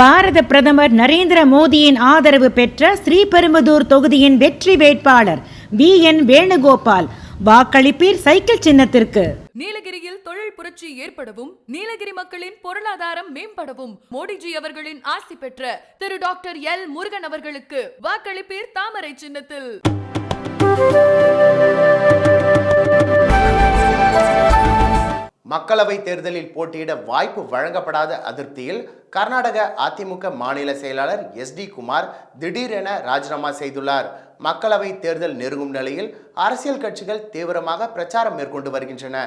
பாரத பிரதமர் நரேந்திர மோடியின் ஆதரவு பெற்ற ஸ்ரீபெரும்புதூர் தொகுதியின் வெற்றி வேட்பாளர் VN வேணுகோபால். வாக்களிப்பீர் சைக்கிள் சின்னத்திற்கு. நீலகிரியில் தொழில் புரட்சி ஏற்படவும் நீலகிரி மக்களின் பொருளாதாரம் மேம்படவும் மோடிஜி அவர்களின் ஆசி பெற்ற திரு டாக்டர் எல் முருகன் அவர்களுக்கு வாக்களிப்பீர் தாமரை சின்னத்தில். மக்களவை தேர்தலில் போட்டியிட வாய்ப்பு வழங்கப்படாத அதிருப்தியில் கர்நாடக அதிமுக மாநில செயலாளர் SD குமார் திடீரென ராஜினாமா செய்துள்ளார். மக்களவை தேர்தல் நெருங்கும் நிலையில் அரசியல் கட்சிகள் தீவிரமாக பிரச்சாரம் மேற்கொண்டு வருகின்றன.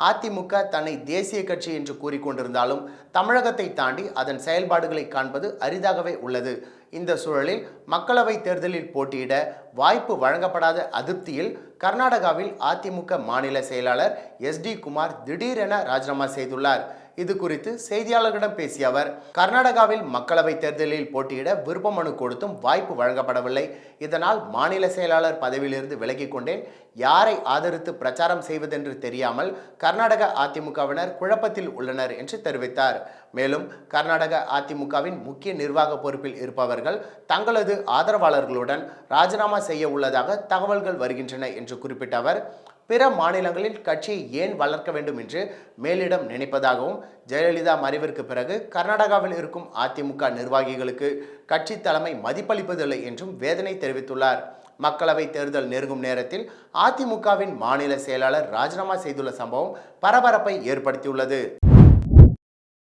அதிமுக தன்னை தேசிய கட்சி என்று கூறிக்கொண்டிருந்தாலும் தமிழகத்தை தாண்டி அதன் செயல்பாடுகளை காண்பது அரிதாகவே உள்ளது. இந்த சூழலில் மக்களவை தேர்தலில் போட்டியிட வாய்ப்பு வழங்கப்படாத அதிருப்தியில் கர்நாடகாவில் அதிமுக மாநில செயலாளர் SD குமார் திடீரென ராஜினாமா செய்துள்ளார். இது குறித்து செய்தியாளர்களிடம் பேசிய அவர், கர்நாடகாவில் மக்களவை தேர்தலில் போட்டியிட விருப்ப மனு கொடுத்தும் வாய்ப்பு வழங்கப்படவில்லை. இதனால் மாநில செயலாளர் பதவியிலிருந்து விலகிக் கொண்டேன். யாரை ஆதரித்து பிரச்சாரம் செய்வதென்று தெரியாமல் கர்நாடக அதிமுகவினர் குழப்பத்தில் உள்ளனர் என்று தெரிவித்தார். மேலும் கர்நாடக அதிமுகவின் முக்கிய நிர்வாக பொறுப்பில் இருப்பவர்கள் தங்களது ஆதரவாளர்களுடன் ராஜினாமா செய்ய உள்ளதாக தகவல்கள் வருகின்றன என்று குறிப்பிட்ட அவர், பிற மாநிலங்களில் கட்சியை ஏன் வளர்க்க வேண்டும் என்று மேலிடம் நினைப்பதாகவும், ஜெயலலிதா மறைவிற்கு பிறகு கர்நாடகாவில் இருக்கும் அதிமுக நிர்வாகிகளுக்கு கட்சி தலைமை மதிப்பளிப்பதில்லை என்றும் வேதனை தெரிவித்துள்ளார். மக்களவை தேர்தல் நெருங்கும் நேரத்தில் அதிமுகவின் மாநில செயலாளர் ராஜினாமா செய்துள்ள சம்பவம் பரபரப்பை ஏற்படுத்தியுள்ளது.